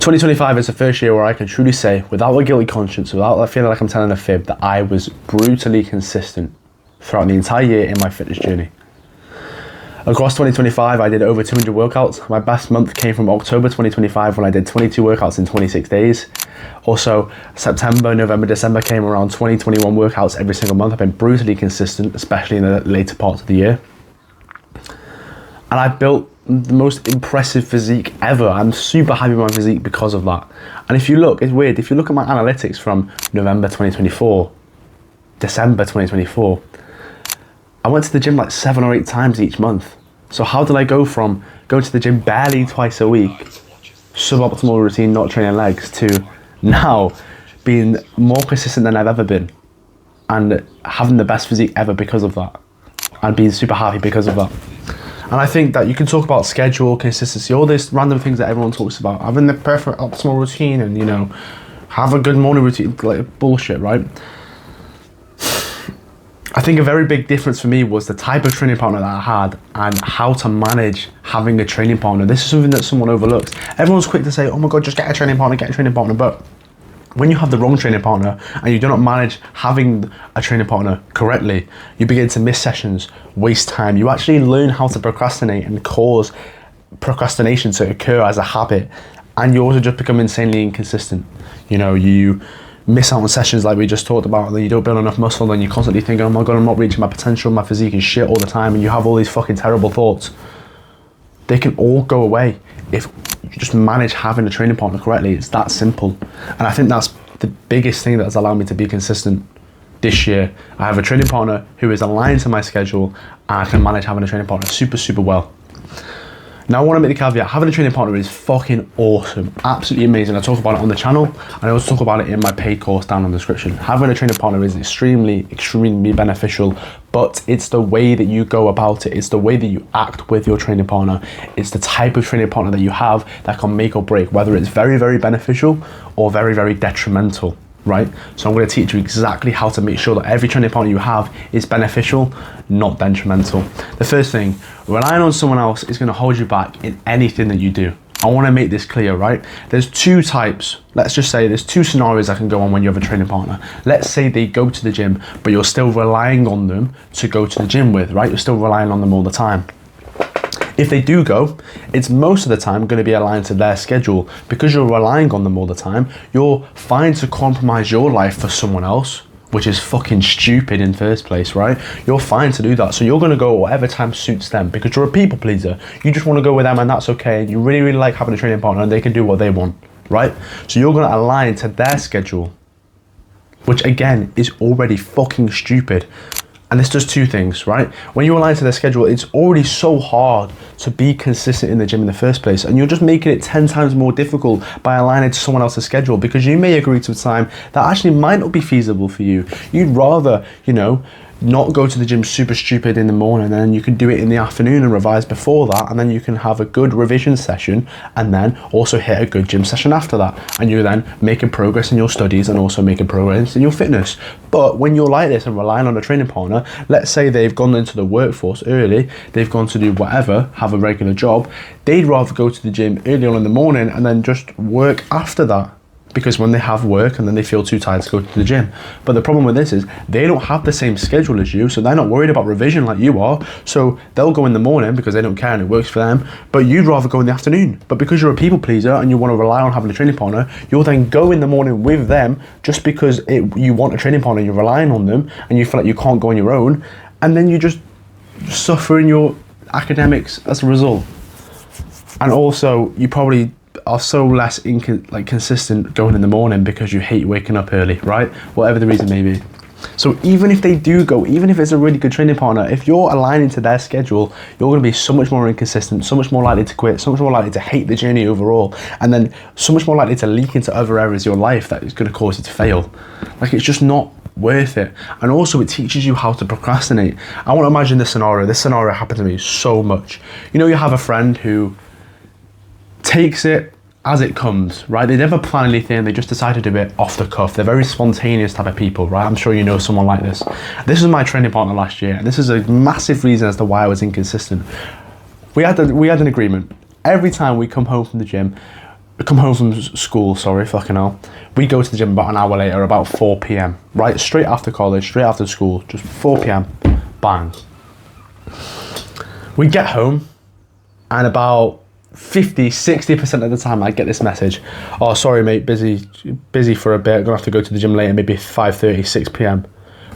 2025 is the first year where I can truly say, without a guilty conscience, without feeling like I'm telling a fib, that I was brutally consistent throughout the entire year in my fitness journey. Across 2025, I did over 200 workouts. My best month came from October 2025 when I did 22 workouts in 26 days. Also, September, November, December came around 21 workouts every single month. I've been brutally consistent, especially in the later parts of the year. And I built the most impressive physique ever. I'm super happy with my physique because of that. And if you look, it's weird, if you look at my analytics from November 2024, December 2024, I went to the gym like 7 or 8 times each month. So how did I go from going to the gym barely twice a week, suboptimal routine, not training legs, to now being more consistent than I've ever been and having the best physique ever because of that, and being super happy because of that. And I think that you can talk about schedule, consistency, all these random things that everyone talks about, having the perfect optimal routine and, you know, have a good morning routine, like bullshit, right? I think a very big difference for me was the type of training partner that I had and how to manage having a training partner. This is something that someone overlooks. Everyone's quick to say, oh my God, just get a training partner. But when you have the wrong training partner and you do not manage having a training partner correctly, you begin to miss sessions, waste time. You actually learn how to procrastinate and cause procrastination to occur as a habit. And you also just become insanely inconsistent. You know, you miss out on sessions like we just talked about, and then you don't build enough muscle, then you constantly think, oh my God, I'm not reaching my potential, my physique is shit all the time, and you have all these fucking terrible thoughts. They can all go away if you just manage having a training partner correctly. It's that simple. And I think that's the biggest thing that's allowed me to be consistent this year. I have a training partner who is aligned to my schedule, and I can manage having a training partner super well. Now I want to make the caveat, having a training partner is fucking awesome, absolutely amazing. I talk about it on the channel, and I also talk about it in my paid course down in the description. Having a training partner is extremely beneficial, but it's the way that you go about it. It's the way that you act with your training partner. It's the type of training partner that you have that can make or break, whether it's very beneficial or very detrimental. Right? So I'm going to teach you exactly how to make sure that every training partner you have is beneficial, not detrimental. The first thing, relying on someone else is going to hold you back in anything that you do. I want to make this clear, right? There's 2 types. Let's just say there's 2 scenarios that can go on when you have a training partner. Let's say they go to the gym, but you're still relying on them to go to the gym with, right? You're still relying on them all the time. If they do go, it's most of the time going to be aligned to their schedule. Because you're relying on them all the time, you're fine to compromise your life for someone else, which is fucking stupid in the first place, right? You're fine to do that. So you're going to go whatever time suits them because you're a people pleaser. You just want to go with them and that's okay. You really like having a training partner and they can do what they want, right? So you're going to align to their schedule, which again is already fucking stupid. And this does 2 things, right? When you align to their schedule, it's already so hard to be consistent in the gym in the first place. And you're just making it 10 times more difficult by aligning to someone else's schedule, because you may agree to a time that actually might not be feasible for you. You'd rather, you know, not go to the gym super stupid in the morning, and then you can do it in the afternoon and revise before that, and then you can have a good revision session and then also hit a good gym session after that, and you're then making progress in your studies and also making progress in your fitness. But when you're like this and relying on a training partner, let's say they've gone into the workforce early, they've gone to do whatever, have a regular job, they'd rather go to the gym early on in the morning and then just work after that, because when they have work and then they feel too tired to go to the gym. But the problem with this is they don't have the same schedule as you, so they're not worried about revision like you are. So they'll go in the morning because they don't care and it works for them, but you'd rather go in the afternoon. But because you're a people pleaser and you want to rely on having a training partner, you'll then go in the morning with them just because you want a training partner, you're relying on them, and you feel like you can't go on your own, and then you just suffer in your academics as a result. And also you probably are so less consistent going in the morning because you hate waking up early, right? Whatever the reason may be. So even if they do go, even if it's a really good training partner, if you're aligning to their schedule, you're going to be so much more inconsistent, so much more likely to quit, so much more likely to hate the journey overall, and then so much more likely to leak into other areas of your life that is going to cause you to fail. Like, it's just not worth it. And also it teaches you how to procrastinate. I want to imagine this scenario. This scenario happened to me so much. You know, you have a friend who takes it as it comes, right? They never plan anything, they just decide to do it off the cuff. They're very spontaneous type of people, right? I'm sure you know someone like this. This was my training partner last year, and this is a massive reason as to why I was inconsistent. We had an agreement. Every time we come home from the gym, come home from school, sorry, fucking hell. We go to the gym about an hour later, about 4 p.m. Right, straight after college, straight after school, just 4 p.m. Bang. We get home, and about 50-60% of the time I get this message: oh, sorry mate, busy for a bit, gonna have to go to the gym later, maybe 5:30, 6 p.m.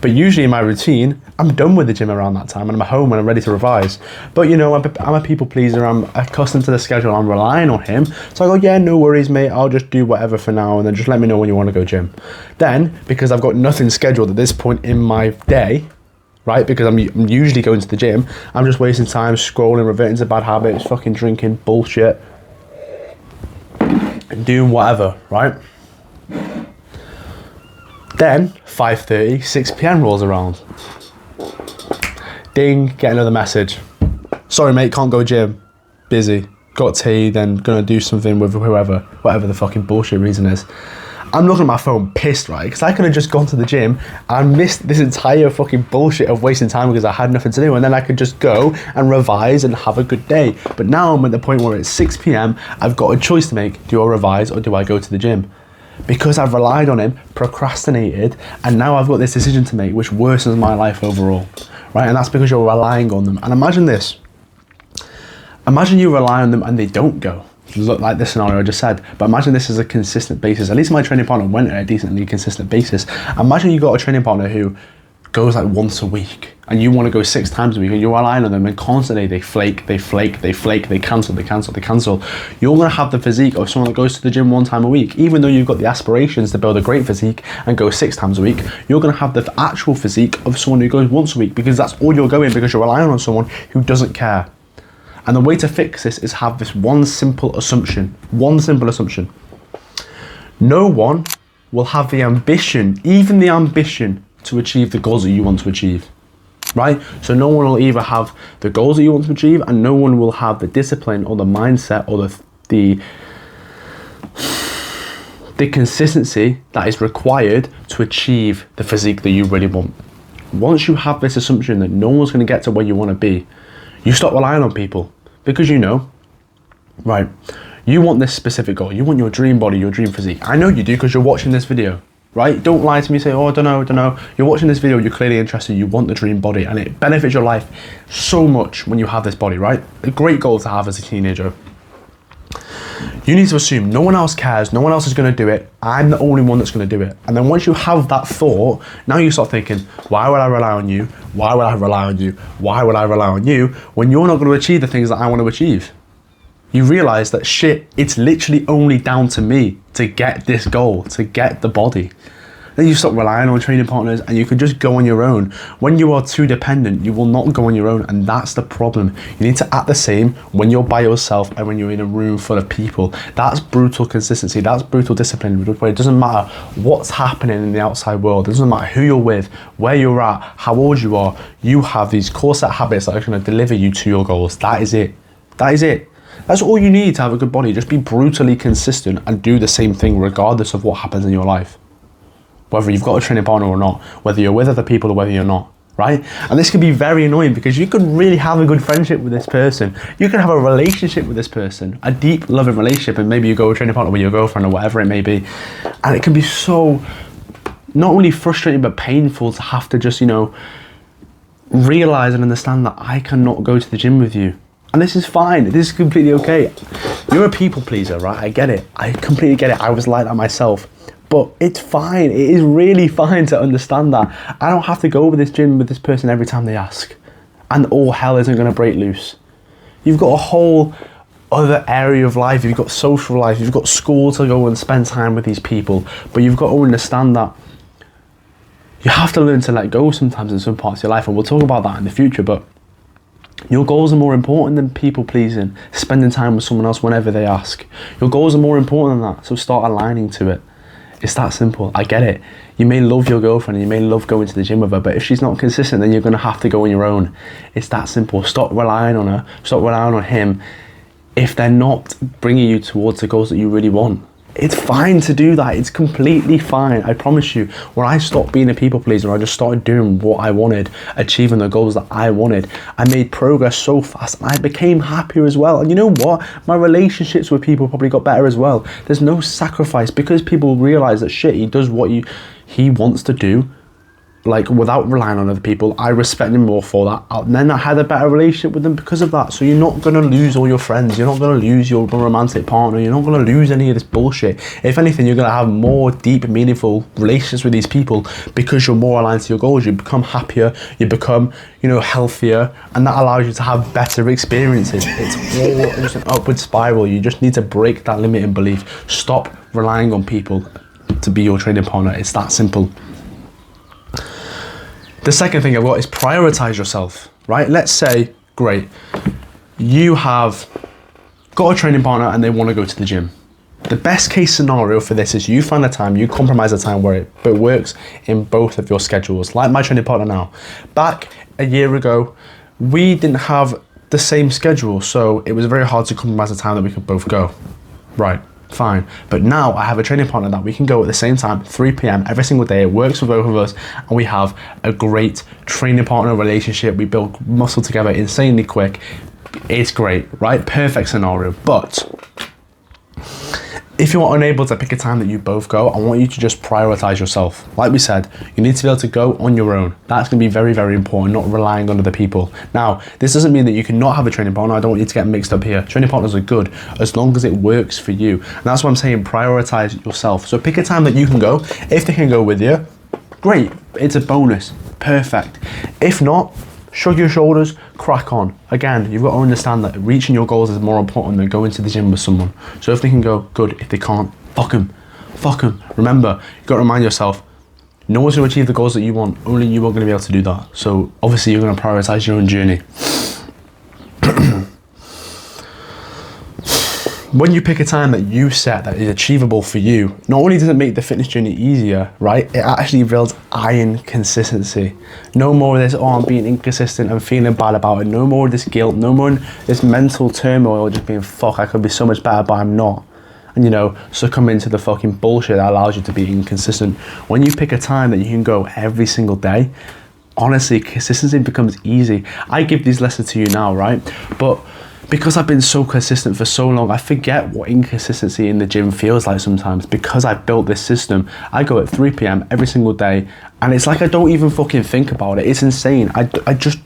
But usually in my routine, I'm done with the gym around that time and I'm at home and I'm ready to revise. But you know, I'm a people pleaser, I'm accustomed to the schedule, I'm relying on him. So I go, yeah, no worries mate, I'll just do whatever for now and then just let me know when you want to go gym. Then, because I've got nothing scheduled at this point in my day, right, because I'm usually going to the gym, I'm just wasting time scrolling, reverting to bad habits, fucking drinking bullshit, and doing whatever, right? Then 5:30, 6 p.m. rolls around. Ding, get another message. Sorry mate, can't go gym, busy, got tea, then gonna do something with whoever, whatever the fucking bullshit reason is. I'm looking at my phone pissed, right? Because I could have just gone to the gym and missed this entire fucking bullshit of wasting time because I had nothing to do, and then I could just go and revise and have a good day. But now I'm at the point where it's 6 p.m, I've got a choice to make. Do I revise or do I go to the gym? Because I've relied on him, procrastinated, and now I've got this decision to make which worsens my life overall, right? And that's because you're relying on them. And imagine this. Imagine you rely on them and they don't go. Look like this scenario I just said, but imagine this is a consistent basis. At least my training partner went at a decently consistent basis. Imagine you got a training partner who goes like once a week and you want to go 6 times a week and you're relying on them and constantly they flake, they cancel. You're going to have the physique of someone that goes to the gym 1 time a week. Even though you've got the aspirations to build a great physique and go 6 times a week, you're going to have the actual physique of someone who goes once a week, because that's all you're going, because you're relying on someone who doesn't care. And the way to fix this is have this one simple assumption. No one will have the ambition, even the ambition, to achieve the goals that you want to achieve, right? So no one will either have the goals that you want to achieve, and no one will have the discipline or the mindset or the consistency that is required to achieve the physique that you really want. Once you have this assumption that no one's going to get to where you want to be, you stop relying on people, because you know, right, you want this specific goal, you want your dream body, your dream physique. I know you do, because you're watching this video, right? Don't lie to me, say, oh, I don't know. You're watching this video, you're clearly interested, you want the dream body, and it benefits your life so much when you have this body, right? A great goal to have as a teenager. You need to assume no one else cares, no one else is going to do it, I'm the only one that's going to do it. And then once you have that thought, now you start thinking, why would I rely on you? Why would I rely on you? Why would I rely on you when you're not going to achieve the things that I want to achieve? You realize that shit, it's literally only down to me to get this goal, to get the body. Then you stop relying on training partners and you can just go on your own. When you are too dependent, you will not go on your own, and that's the problem. You need to act the same when you're by yourself and when you're in a room full of people. That's brutal consistency, that's brutal discipline, where it doesn't matter what's happening in the outside world, it doesn't matter who you're with, where you're at, how old you are, you have these core set habits that are going to deliver you to your goals. That is it. That's all you need to have a good body. Just be brutally consistent and do the same thing regardless of what happens in your life. Whether you've got a training partner or not, whether you're with other people or whether you're not, right? And this can be very annoying, because you can really have a good friendship with this person. You can have a relationship with this person, a deep loving relationship, and maybe you go a training partner with your girlfriend or whatever it may be. And it can be so not only frustrating but painful to have to just, you know, realize and understand that I cannot go to the gym with you. And this is fine, this is completely okay. You're a people pleaser, right? I get it, I completely get it. I was like that myself. But it's fine, it is really fine to understand that. I don't have to go with this gym with this person every time they ask. And all hell isn't gonna break loose. You've got a whole other area of life, you've got social life, you've got school to go and spend time with these people. But you've got to understand that you have to learn to let go sometimes in some parts of your life, and we'll talk about that in the future, but your goals are more important than people pleasing, spending time with someone else whenever they ask. Your goals are more important than that, so start aligning to it. It's that simple. I get it. You may love your girlfriend and you may love going to the gym with her, but if she's not consistent, then you're going to have to go on your own. It's that simple. Stop relying on her. Stop relying on him if they're not bringing you towards the goals that you really want. It's fine to do that. It's completely fine. I promise you, when I stopped being a people pleaser, I just started doing what I wanted, achieving the goals that I wanted. I made progress so fast and I became happier as well. And you know what? My relationships with people probably got better as well. There's no sacrifice because people realize that shit, he does what he wants to do, like without relying on other people. I respect him more for that. And then I had a better relationship with them because of that. So you're not going to lose all your friends. You're not going to lose your romantic partner. You're not going to lose any of this bullshit. If anything, you're going to have more deep, meaningful relationships with these people because you're more aligned to your goals. You become happier. You become, healthier. And that allows you to have better experiences. It's all just an upward spiral. You just need to break that limiting belief. Stop relying on people to be your training partner. It's that simple. The second thing I've got is prioritize yourself, right? Let's say, great, you have got a training partner and they want to go to the gym. The best case scenario for this is you find a time, you compromise a time where it works in both of your schedules. Like my training partner now. Back a year ago, we didn't have the same schedule, so it was very hard to compromise a time that we could both go. Right. Fine. But now I have a training partner that we can go at the same time, 3 p.m. every single day. It works for both of us and we have a great training partner relationship. We build muscle together insanely quick. It's great, right? Perfect scenario. But if you're unable to pick a time that you both go, I want you to just prioritize yourself. Like we said, you need to be able to go on your own. That's going to be very, very important, not relying on other people. Now, this doesn't mean that you cannot have a training partner. I don't want you to get mixed up here. Training partners are good as long as it works for you. And that's what I'm saying, prioritize yourself. So pick a time that you can go. If they can go with you, great. It's a bonus. Perfect. If not, shrug your shoulders, crack on. Again, you've got to understand that reaching your goals is more important than going to the gym with someone. So if they can go, good. If they can't, fuck them. Fuck them. Remember, you've got to remind yourself, no one's going to achieve the goals that you want. Only you are going to be able to do that. So obviously you're going to prioritize your own journey. When you pick a time that you set that is achievable for you, not only does it make the fitness journey easier, right? It actually builds iron consistency. No more of this, oh, I'm being inconsistent and feeling bad about it. No more of this guilt. No more this mental turmoil, just being, fuck, I could be so much better, but I'm not. And succumb into the fucking bullshit that allows you to be inconsistent. When you pick a time that you can go every single day, honestly, consistency becomes easy. I give these lessons to you now, right? But because I've been so consistent for so long, I forget what inconsistency in the gym feels like sometimes because I built this system. I go at 3 p.m. every single day and it's like I don't even fucking think about it. It's insane. I just,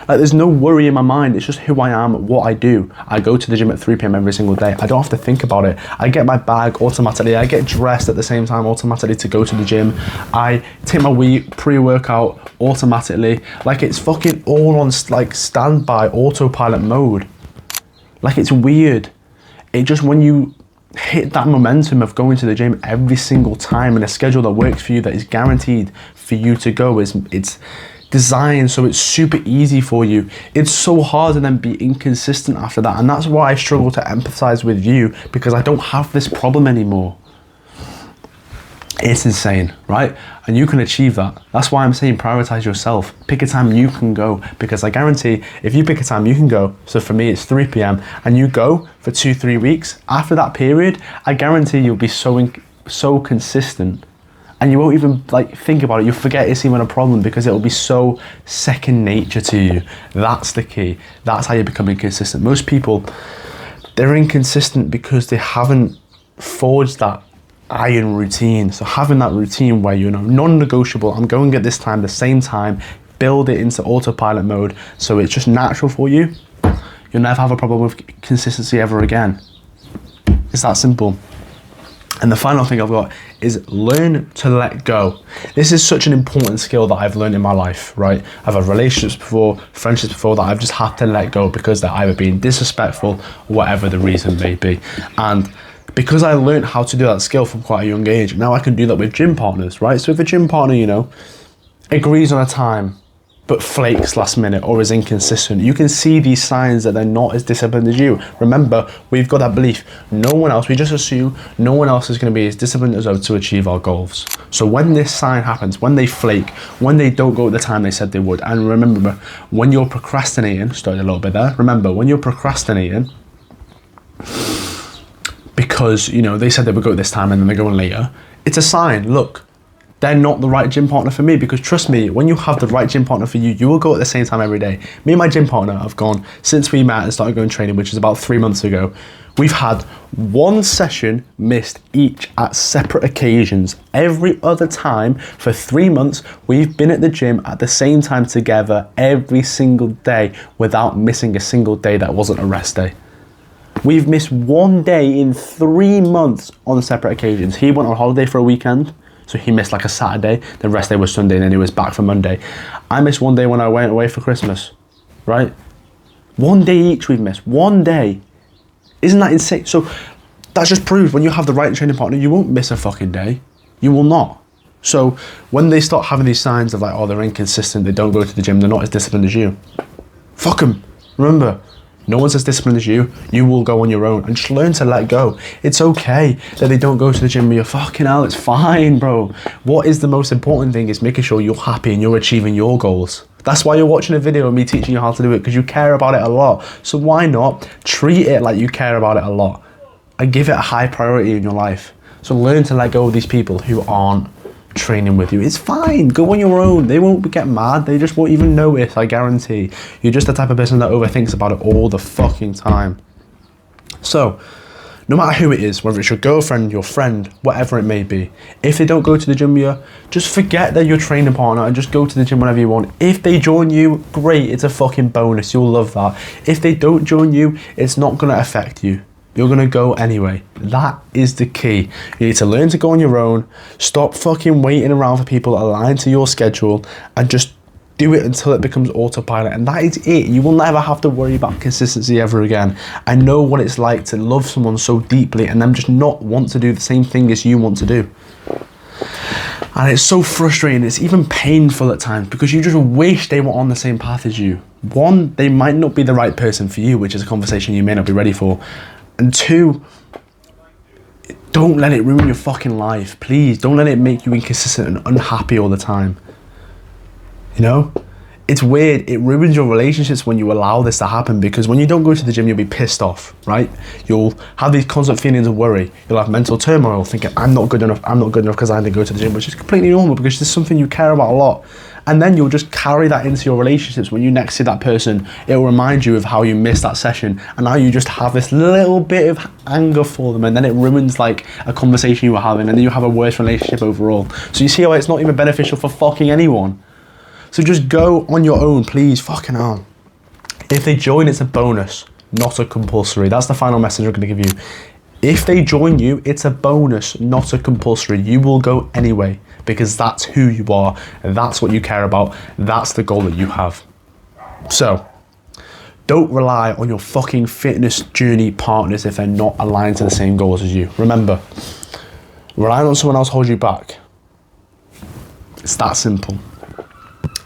there's no worry in my mind. It's just who I am, what I do. I go to the gym at 3 p.m. every single day. I don't have to think about it. I get my bag automatically. I get dressed at the same time automatically to go to the gym. I take my pre-workout automatically. Like it's fucking all on standby autopilot mode. Like it's weird. It just, when you hit that momentum of going to the gym every single time in a schedule that works for you, that is guaranteed for you to go, it's designed so it's super easy for you. It's so hard to then be inconsistent after that. And that's why I struggle to empathize with you, because I don't have this problem anymore. It's insane, right? And you can achieve that. That's why I'm saying prioritize yourself. Pick a time you can go, because I guarantee if you pick a time you can go, so for me it's 3 p.m. and you go for 2-3 weeks, after that period, I guarantee you'll be so consistent and you won't even think about it. You'll forget it's even a problem because it'll be so second nature to you. That's the key. That's how you become inconsistent. Most people, they're inconsistent because they haven't forged that iron routine. So having that routine where non-negotiable, I'm going at this time, the same time, build it into autopilot mode so it's just natural for you. You'll never have a problem with consistency ever again. It's that simple. And the final thing I've got is learn to let go. This is such an important skill that I've learned in my life, right? I've had relationships before, friendships before, that I've just had to let go because they're either being disrespectful, whatever the reason may be. And because I learned how to do that skill from quite a young age, now I can do that with gym partners, right? So if a gym partner, agrees on a time, but flakes last minute or is inconsistent, you can see these signs that they're not as disciplined as you. Remember, we've got that belief. We just assume no one else is going to be as disciplined as us to achieve our goals. So when this sign happens, when they flake, when they don't go at the time they said they would, and remember, when you're procrastinating, started a little bit there, remember, when you're procrastinating, because, you know, they said they would go at this time and then they're going later. It's a sign, look, they're not the right gym partner for me, because trust me, when you have the right gym partner for you, you will go at the same time every day. Me and my gym partner have gone, since we met and started going training, which is about 3 months ago, we've had one session missed each at separate occasions. Every other time for 3 months, we've been at the gym at the same time together every single day without missing a single day that wasn't a rest day. We've missed one day in 3 months on separate occasions. He went on holiday for a weekend, so he missed like a Saturday. The rest day was Sunday, and then he was back for Monday. I missed one day when I went away for Christmas, right? One day each we've missed, one day. Isn't that insane? So that just proves when you have the right training partner, you won't miss a fucking day. You will not. So when they start having these signs of like, oh, they're inconsistent, they don't go to the gym, they're not as disciplined as you, fuck them. Remember, no one's as disciplined as you. You will go on your own, and just learn to let go. It's okay that they don't go to the gym, but you're fucking hell, it's fine, bro. What is the most important thing is making sure you're happy and you're achieving your goals. That's why you're watching a video of me teaching you how to do it, because you care about it a lot. So why not treat it like you care about it a lot and give it a high priority in your life? So learn to let go of these people who aren't training with you. It's fine, go on your own. They won't get mad, they just won't even notice, I guarantee. You're just the type of person that overthinks about it all the fucking time. So no matter who it is, whether it's your girlfriend, your friend, whatever it may be, if they don't go to the gym with you, just forget they're your training partner and just go to the gym whenever you want. If they join you, great, it's a fucking bonus, you'll love that. If they don't join you, it's not going to affect you. You're going to go anyway. That is the key. You need to learn to go on your own, stop fucking waiting around for people that align to your schedule, and just do it until it becomes autopilot, and that is it. You will never have to worry about consistency ever again. I know what it's like to love someone so deeply and them just not want to do the same thing as you want to do. And it's so frustrating, it's even painful at times, because you just wish they were on the same path as you. One, they might not be the right person for you, which is a conversation you may not be ready for. And two, don't let it ruin your fucking life. Please, don't let it make you inconsistent and unhappy all the time. You know, it's weird. It ruins your relationships when you allow this to happen, because when you don't go to the gym, you'll be pissed off, right? You'll have these constant feelings of worry. You'll have mental turmoil, thinking, I'm not good enough because I didn't go to the gym, which is completely normal because this is something you care about a lot. And then you'll just carry that into your relationships. When you next see that person, it'll remind you of how you missed that session, and now you just have this little bit of anger for them, and then it ruins like a conversation you were having, and then you have a worse relationship overall. So you see how it's not even beneficial for fucking anyone. So just go on your own, please, fucking hell. If they join, it's a bonus, not a compulsory. That's the final message I'm gonna give you. If they join you, it's a bonus, not a compulsory. You will go anyway, because that's who you are, and that's what you care about, that's the goal that you have. So, don't rely on your fucking fitness journey partners if they're not aligned to the same goals as you. Remember, relying on someone else holds you back. It's that simple.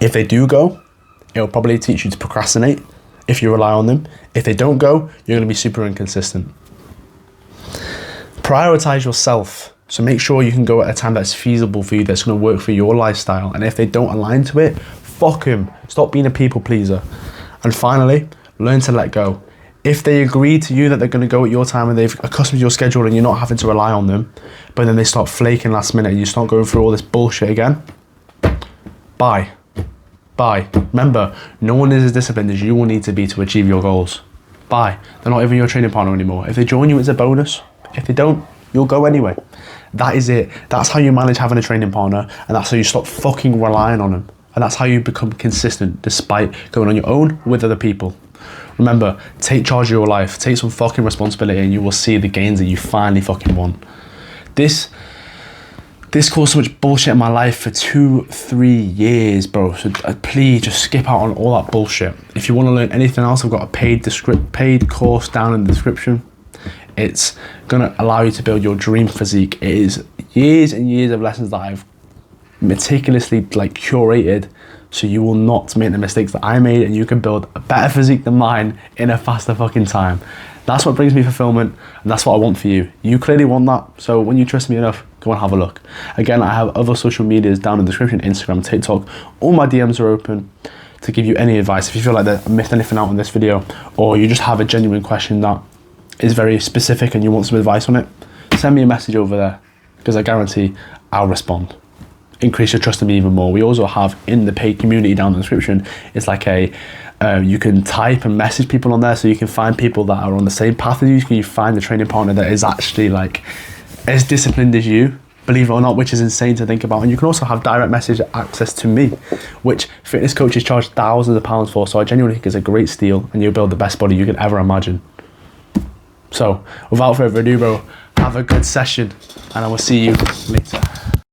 If they do go, it'll probably teach you to procrastinate if you rely on them. If they don't go, you're gonna be super inconsistent. Prioritize yourself. So make sure you can go at a time that's feasible for you, that's gonna work for your lifestyle. And if they don't align to it, fuck them. Stop being a people pleaser. And finally, learn to let go. If they agree to you that they're gonna go at your time and they've accustomed to your schedule and you're not having to rely on them, but then they start flaking last minute and you start going through all this bullshit again, bye. Bye. Remember, no one is as disciplined as you will need to be to achieve your goals. Bye. They're not even your training partner anymore. If they join you, it's a bonus. If they don't, you'll go anyway. That is it. That's how you manage having a training partner, and that's how you stop fucking relying on them. And that's how you become consistent despite going on your own with other people. Remember, take charge of your life, take some fucking responsibility, and you will see the gains that you finally fucking want. This caused so much bullshit in my life for 2-3 years, bro. So please just skip out on all that bullshit. If you want to learn anything else, I've got a paid course down in the description. It's gonna allow you to build your dream physique. It is years and years of lessons that I've meticulously curated, so you will not make the mistakes that I made, and you can build a better physique than mine in a faster fucking time. That's what brings me fulfillment, and that's what I want for you. You clearly want that, so when you trust me enough, go and have a look. Again, I have other social medias down in the description, Instagram, TikTok. All my DMs are open to give you any advice. If you feel like I missed anything out on this video, or you just have a genuine question that is very specific and you want some advice on it, send me a message over there, because I guarantee I'll respond. Increase your trust in me even more. We also have in the paid community down in the description, it's like a you can type and message people on there, so you can find people that are on the same path as you. Can you find the training partner that is actually like as disciplined as you, believe it or not, which is insane to think about. And you can also have direct message access to me, which fitness coaches charge thousands of pounds for. So I genuinely think it's a great steal, and you'll build the best body you could ever imagine. So without further ado, bro, have a good session, and I will see you later.